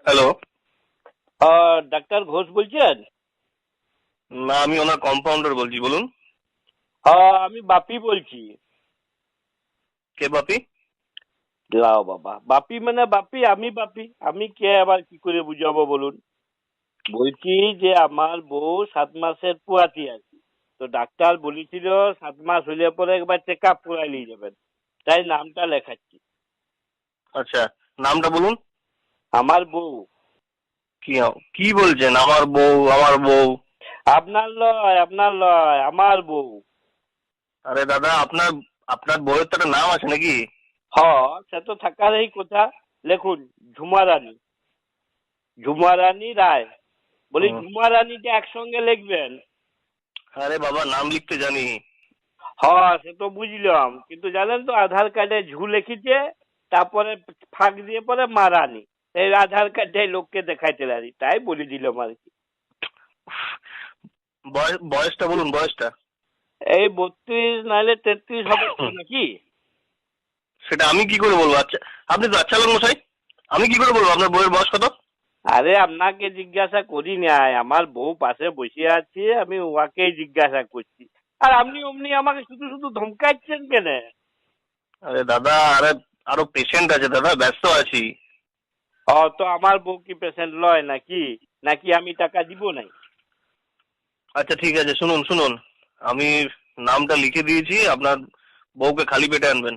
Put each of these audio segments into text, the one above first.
Hello. Doctor Ghosh বলছেন? না, আমি ওনার কম্পাউন্ডার বলছি, বলুন। আমি বাপি বলছি। কে বাপি? লাও বাবা, বাপি মানে বাপি, আমি বাপি, আমি কে আবার কি করে বুঝাবো বলুন? বলছি যে আমার বউ 7 মাসের পুয়াতি আছে। তো ডাক্তার বলেছিল 7 মাস হলে পরে একবার চেক আপ করাই নিয়ে যাবেন। তাই নামটা লেখাচ্ছি। আচ্ছা, নামটা বলুন। আমার বউ। কি কি বলছেন? আমার বউ, আমার বউ? আপনার লয়, আপনার লয়, আমার বউ। আরে দাদা, আপনার আপনার বউয়ের তো একটা নাম আছে নাকি? হ, সে তো থাকারই কথা। লেখুন, ঝুমা রানী। ঝুমা রানী রায়। বলি হুম। ঝুমা রানীটা একসঙ্গে লিখবেন। আরে বাবা, নাম লিখতে জানি। হ্যাঁ, সে তো বুঝলাম, কিন্তু জানেন তো আধার কার্ডে ঝু লিখেছে, তারপরে ফাঁক দিয়ে পরে মারানি। এই আধার কার্ডটাই লোককে দেখাইতে পারি, তাই বলে দিলাম আর কি। বয়সটা বলুন, বয়সটা। এই 32 নাহলে 33 হবে তো নাকি? সেটা আমি কি করে বলবো? আচ্ছা, আপনি তো আচ্ছা লোক মশাই, আমি কি করে বলবো আপনার বউয়ের বয়স কত? আরে আপনাকে জিজ্ঞাসা করি নাই, আমার বউ পাশে বসে আছে, আমি ওয়াকেই জিজ্ঞাসা করছি। আর আপনি অমনি আমাকে শুধু শুধু ধমকাচ্ছেন কেন? আরে দাদা, আরে আরো পেশেন্ট আছে দাদা, ব্যস্ত আছি। তো আমার বউ কি পেশেন্ট লয় নাকি? নাকি আমি টাকা দিব নাই? আচ্ছা ঠিক আছে, শুনুন শুনুন, আমি নামটা লিখে দিয়েছি, আপনার বউকে খালি পেটে আনবেন।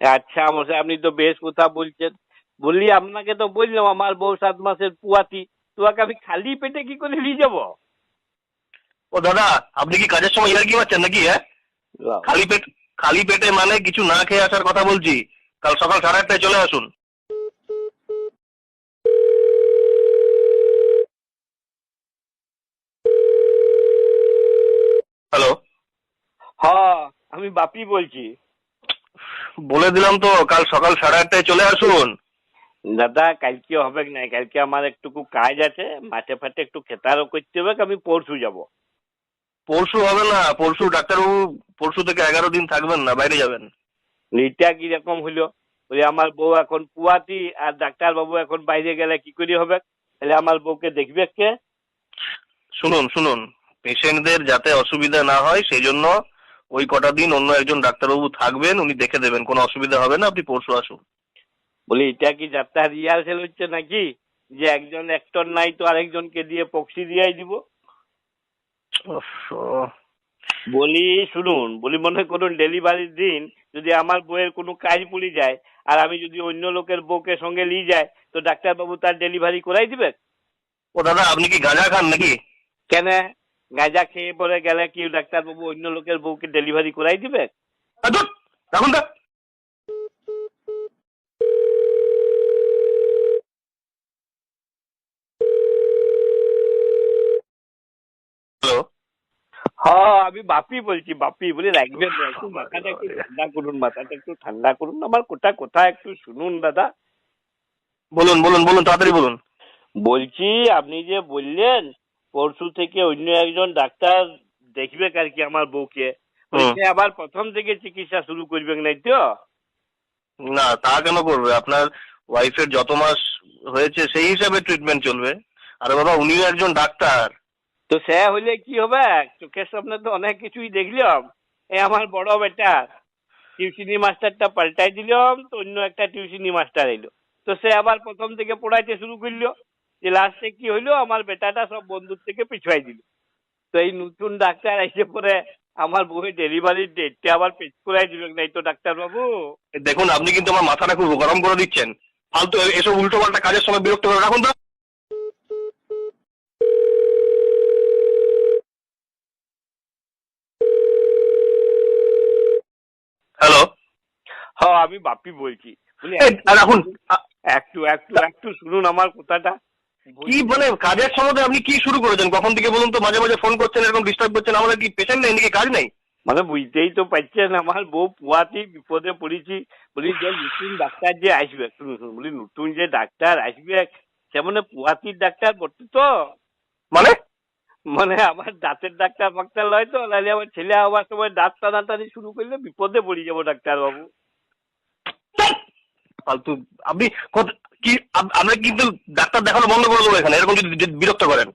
আচ্ছা মশাই, আপনি তো বেশ কথা বলছেন। বললি আপনাকে তো বললাম আমার বউ 7 মাসের পুয়াতি। তোমাকে আমি খালি পেটে কি করে নিয়ে যাবো? ও দাদা, আপনি কি কাজের সময় ইয়ার্কি মারছেন নাকি? হ্যাঁ, লাও। খালি পেট, খালি পেটে মানে কিছু না খেয়ে আসার কথা বলছি। কাল সকাল 8:30টায় চলে আসুন। হ্যালো। হ্যাঁ, আমি বাপি বলছি। বলে দিলাম তো, কাল সকাল 8:30টায় চলে আসুন। দাদা কালকে হবে না, কালকে আমার একটুকু কাজ আছে, মাঠে ফাটে একটু খেতারও করতে হবে, আমি পরশু যাব। পরশু হবে না, পরশু ডাক্তারবাবু, পরশু থেকে 11 দিন থাকবেন না, বাইরে যাবেন। এইটা কিরকম হইলো? ওই আমার বউ এখন পুয়াতি, আর ডাক্তার বাবু এখন বাইরে গেলে কি করে হবে? তাহলে আমার বউকে দেখবে কে? শুনুন শুনুন, পেশেন্টদের যাতে অসুবিধা না হয় সেই জন্য ওই কটা দিন অন্য একজন ডাক্তারবাবু থাকবেন, উনি দেখে দেবেন, কোনো অসুবিধা হবে না, আপনি পরশু আসুন। বলি এটা কি যাত্রা রিহার্সেল হচ্ছে নাকি? যে একজন অ্যাক্টর নাই তো আরেকজনকে দিয়ে পক্সি দিয়াই দিব? উফ, ও। বলি শুনুন, বলি মনে করুন ডেলিভারির দিন যদি আমার বউয়ের কোনো কাজ পড়ে যায়, আর আমি যদি অন্য লোকের বউকে সঙ্গে নিয়ে যাই, তো ডাক্তারবাবু তার ডেলিভারি করাই দিবে? ও দাদা, আপনি কি গাঁজা খান নাকি? কেন? গাঁজা খেয়ে পরে গেলে কি ডাক্তারবাবু অন্য লোকের বউকে ডেলিভারি করাই দিবে? ধুৎ, রাখুন তো। হ্যালো। হ্যাঁ, আমি বাপি বলছি, বাপি বলে রাখবেন না, একটু মাথাটা একটু ঠান্ডা করুন, মাথাটা একটু ঠান্ডা করুন, আমার কথা একটু শুনুন দাদা। বলুন বলুন বলুন, তাড়াতাড়ি বলুন। বলছি আপনি যে বললেন পরশু থেকে অন্য একজন ডাক্তার দেখবে আর কি আমার বউকে, হুম। বলছে আবার প্রথম থেকে চিকিৎসা শুরু করবেন নাই তো? না, তা কেন করবে? আপনার ওয়াইফের যত মাস হয়েছে সেই হিসাবে ট্রিটমেন্ট চলবে। আরে বাবা, উনিও একজন ডাক্তার। তো সে হইলে কি হবে? চোখের সামনে তো অনেক কিছুই দেখলাম। আমার বড় বেটা টিউশনি মাস্টারটা পাল্টাই দিলাম, তো অন্য একটা টিউশনি মাস্টার এলো। তো সে আবার প্রথম থেকে পড়াইতে শুরু করলো। যে লাস্টে কি হইলো, আমার বেটাটা সব বন্ধুর থেকে পিছুয়াই দিল। তো এই নতুন ডাক্তার এসে পরে আমার বউয়ের ডেলিভারির ডেটটা আবার পেছ করাই দিল নাই তো ডাক্তার বাবু। দেখুন, আপনি কিন্তু আমার মাথাটা খুব গরম করে দিচ্ছেন। ফালতু এসব উল্টো পাল্টা কাজের সময় বিরক্ত করে রাখুন তো। হ্যালো। হ্যাঁ, আমি বাপি বলছি। বলি রাখুন। একটু একটু একটু শুনুন আমার কথাটা। কি বলছি মানে কাজের সময় আপনি কি শুরু করেছেন কখন থেকে বলুন তো? মাঝে মাঝে ফোন করছেন, এরকম ডিস্টার্ব করছেন, আমাদের কি পেশেন্ট নেই নাকি, কাজ নেই? মানে বুঝতেই তো পারছেন আমার বউ পুয়াতি, বিপদে পড়েছি। বলি যে নতুন ডাক্তার যে আসবে, শুনুন শুনুন, বলি নতুন যে ডাক্তার আসবে সে মানে পুয়াতির ডাক্তার বটে তো। মানে? মানে আমার দাঁতের ডাক্তার ফাক্তার লয় তো, নাহলে আমার ছেলে হওয়ার সময় দাঁত টানাটানি শুরু করলে বিপদে পড়ে যাবো ডাক্তার বাবু। ফালতু। আপনি কি আমরা কিন্তু ডাক্তার দেখানো বন্ধ করে দেবো এখানে, এরকম যদি বিরক্ত করেন।